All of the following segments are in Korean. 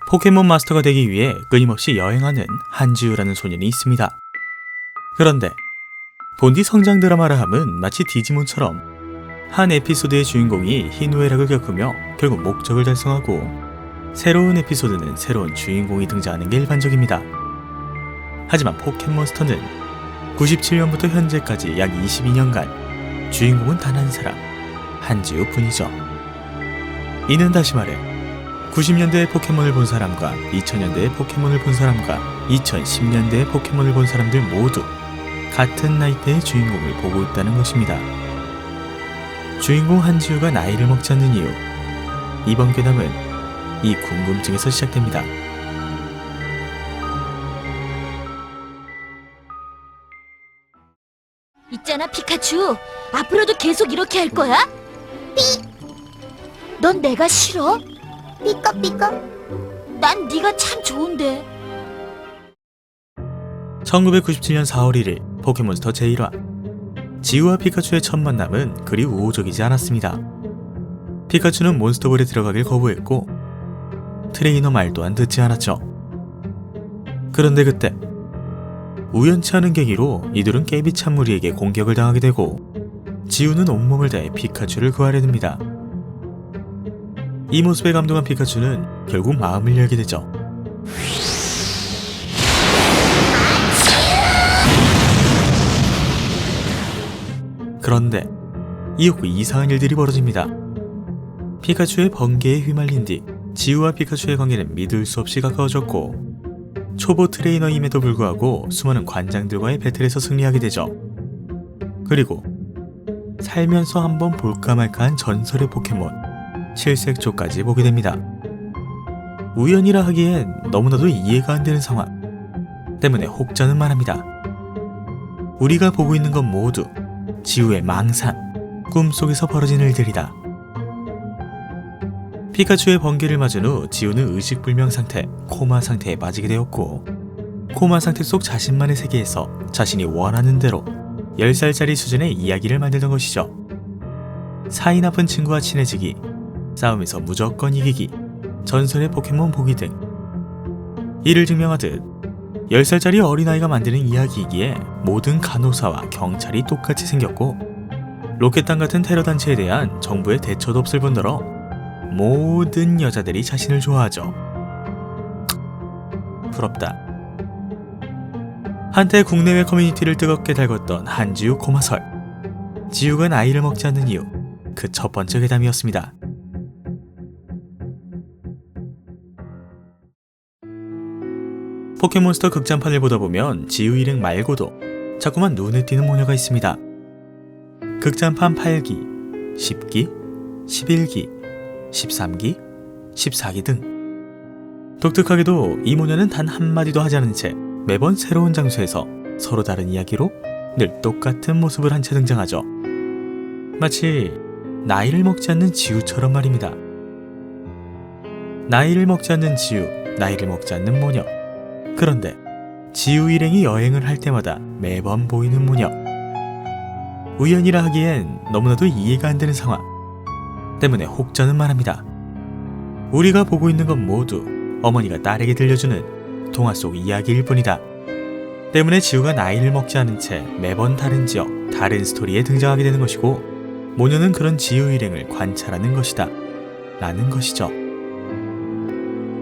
포켓몬 마스터가 되기 위해 끊임없이 여행하는 한지우라는 소년이 있습니다. 그런데 본디 성장 드라마라 함은 마치 디지몬처럼 한 에피소드의 주인공이 희노애락을 겪으며 결국 목적을 달성하고 새로운 에피소드는 새로운 주인공이 등장하는 게 일반적입니다. 하지만 포켓몬스터는 97년부터 현재까지 약 22년간 주인공은 단 한 사람, 한지우 뿐이죠. 이는 다시 말해 90년대의 포켓몬을 본 사람과 2000년대의 포켓몬을 본 사람과 2010년대의 포켓몬을 본 사람들 모두 같은 나이대의 주인공을 보고 있다는 것입니다. 주인공 한지우가 나이를 먹지 않는 이유, 이번 괴담은 이 궁금증에서 시작됩니다. 있잖아 피카츄, 앞으로도 계속 이렇게 할 거야? 넌 내가 싫어? 삐까삐까. 난 네가 참 좋은데. 1997년 4월 1일 포켓몬스터 제1화. 지우와 피카츄의 첫 만남은 그리 우호적이지 않았습니다. 피카츄는 몬스터볼에 들어가길 거부했고 트레이너 말 또한 듣지 않았죠. 그런데 그때 우연치 않은 계기로 이들은 깨비 찬무리에게 공격을 당하게 되고 지우는 온몸을 다해 피카츄를 구하려 듭니다. 이 모습에 감동한 피카츄는 결국 마음을 열게 되죠. 그런데 이후 이상한 일들이 벌어집니다. 피카츄의 번개에 휘말린 뒤 지우와 피카츄의 관계는 믿을 수 없이 가까워졌고 초보 트레이너임에도 불구하고 수많은 관장들과의 배틀에서 승리하게 되죠. 그리고 살면서 한번 볼까 말까한 전설의 포켓몬 칠색조까지 보게 됩니다. 우연이라 하기엔 너무나도 이해가 안 되는 상황 때문에 혹자는 말합니다. 우리가 보고 있는 건 모두 지우의 망상, 꿈속에서 벌어진 일들이다. 피카츄의 번개를 맞은 후 지우는 의식불명 상태, 코마 상태에 빠지게 되었고 코마 상태 속 자신만의 세계에서 자신이 원하는 대로 10살짜리 수준의 이야기를 만들던 것이죠. 사이 나쁜 친구와 친해지기, 싸움에서 무조건 이기기, 전설의 포켓몬 보기 등 이를 증명하듯 10살짜리 어린아이가 만드는 이야기이기에 모든 간호사와 경찰이 똑같이 생겼고 로켓단 같은 테러 단체에 대한 정부의 대처도 없을 뿐더러 모든 여자들이 자신을 좋아하죠. 부럽다. 한때 국내외 커뮤니티를 뜨겁게 달궜던 한지우 코마설. 지우가 나이를 먹지 않는 이유, 그 첫 번째 괴담이었습니다. 포켓몬스터 극장판을 보다 보면 지우 일행 말고도 자꾸만 눈에 띄는 모녀가 있습니다. 극장판 8기, 10기, 11기, 13기, 14기 등 독특하게도 이 모녀는 단 한마디도 하지 않은 채 매번 새로운 장소에서 서로 다른 이야기로 늘 똑같은 모습을 한 채 등장하죠. 마치 나이를 먹지 않는 지우처럼 말입니다. 나이를 먹지 않는 지우, 나이를 먹지 않는 모녀. 그런데 지우 일행이 여행을 할 때마다 매번 보이는 모녀. 우연이라 하기엔 너무나도 이해가 안 되는 상황 때문에 혹자는 말합니다. 우리가 보고 있는 건 모두 어머니가 딸에게 들려주는 동화 속 이야기일 뿐이다. 때문에 지우가 나이를 먹지 않은 채 매번 다른 지역, 다른 스토리에 등장하게 되는 것이고 모녀는 그런 지우 일행을 관찰하는 것이다 라는 것이죠.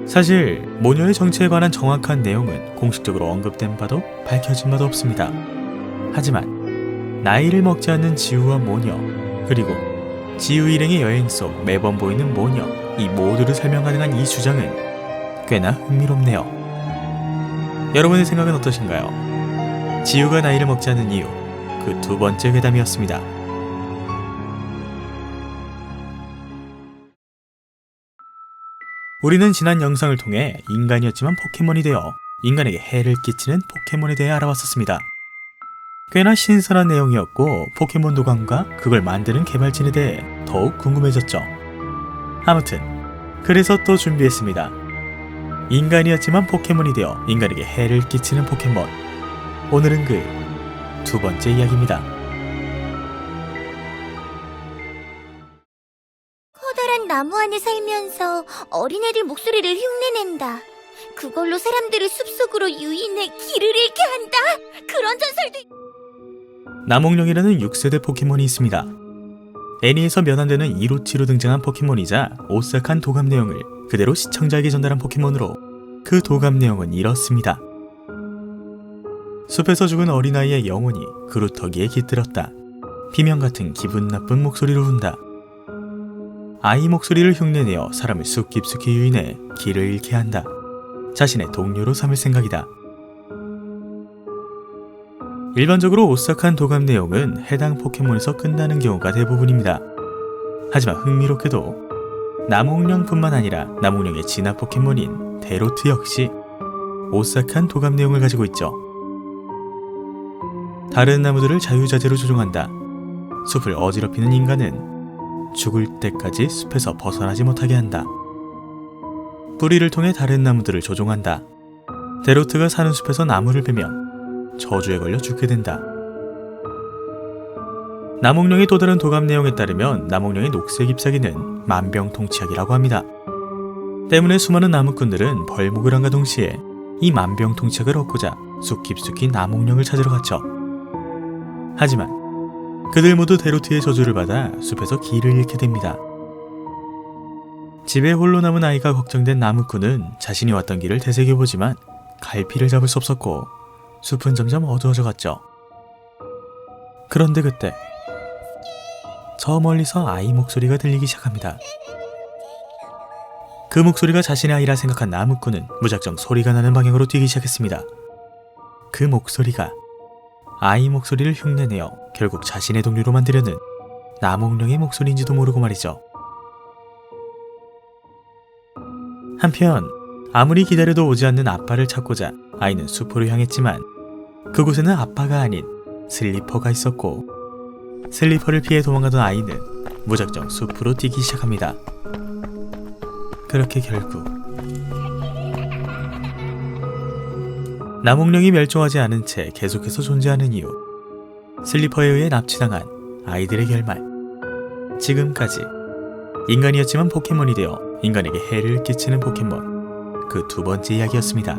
사실 모녀의 정체에 관한 정확한 내용은 공식적으로 언급된 바도 밝혀진 바도 없습니다. 하지만 나이를 먹지 않는 지우와 모녀, 그리고 지우 일행의 여행 속 매번 보이는 모녀, 이 모두를 설명 가능한 이 주장은 꽤나 흥미롭네요. 여러분의 생각은 어떠신가요? 지우가 나이를 먹지 않는 이유, 그 두 번째 괴담이었습니다. 우리는 지난 영상을 통해 인간이었지만 포켓몬이 되어 인간에게 해를 끼치는 포켓몬에 대해 알아봤었습니다. 꽤나 신선한 내용이었고 포켓몬 도감과 그걸 만드는 개발진에 대해 더욱 궁금해졌죠. 아무튼 그래서 또 준비했습니다. 인간이었지만 포켓몬이 되어 인간에게 해를 끼치는 포켓몬. 오늘은 그 두 번째 이야기입니다. 커다란 나무 안에 살면서 어린애들 목소리를 흉내낸다. 그걸로 사람들을 숲속으로 유인해 길을 잃게 한다. 그런 전설도 남홍룡이라는 6세대 포켓몬이 있습니다. 애니에서 몇 안 되는 이로치로 등장한 포켓몬이자 오싹한 도감 내용을 그대로 시청자에게 전달한 포켓몬으로 그 도감 내용은 이렇습니다. 숲에서 죽은 어린아이의 영혼이 그루터기에 깃들었다. 비명 같은 기분 나쁜 목소리로 운다. 아이 목소리를 흉내내어 사람을 숲 깊숙이 유인해 길을 잃게 한다. 자신의 동료로 삼을 생각이다. 일반적으로 오싹한 도감 내용은 해당 포켓몬에서 끝나는 경우가 대부분입니다. 하지만 흥미롭게도 남홍룡뿐만 아니라 남홍룡의 진화 포켓몬인 데로트 역시 오싹한 도감 내용을 가지고 있죠. 다른 나무들을 자유자재로 조종한다. 숲을 어지럽히는 인간은 죽을 때까지 숲에서 벗어나지 못하게 한다. 뿌리를 통해 다른 나무들을 조종한다. 데로트가 사는 숲에서 나무를 베면 저주에 걸려 죽게 된다. 남홍룡의 또 다른 도감 내용에 따르면 남홍룡의 녹색 잎사귀는 만병통치약이라고 합니다. 때문에 수많은 나무꾼들은 벌목을 한과 동시에 이 만병통치약을 얻고자 숲 깊숙이 남홍룡을 찾으러 갔죠. 하지만 그들 모두 데로트의 저주를 받아 숲에서 길을 잃게 됩니다. 집에 홀로 남은 아이가 걱정된 나무꾼은 자신이 왔던 길을 되새겨보지만 갈피를 잡을 수 없었고 숲은 점점 어두워져 갔죠. 그런데 그때 저 멀리서 아이 목소리가 들리기 시작합니다. 그 목소리가 자신의 아이라 생각한 나무꾼은 무작정 소리가 나는 방향으로 뛰기 시작했습니다. 그 목소리가 아이 목소리를 흉내내어 결국 자신의 동료로 만들려는 남홍룡의 목소리인지도 모르고 말이죠. 한편 아무리 기다려도 오지 않는 아빠를 찾고자 아이는 숲으로 향했지만 그곳에는 아빠가 아닌 슬리퍼가 있었고 슬리퍼를 피해 도망가던 아이는 무작정 숲으로 뛰기 시작합니다. 그렇게 결국 남홍룡이 멸종하지 않은 채 계속해서 존재하는 이유, 슬리퍼에 의해 납치당한 아이들의 결말. 지금까지 인간이었지만 포켓몬이 되어 인간에게 해를 끼치는 포켓몬, 그 두 번째 이야기였습니다.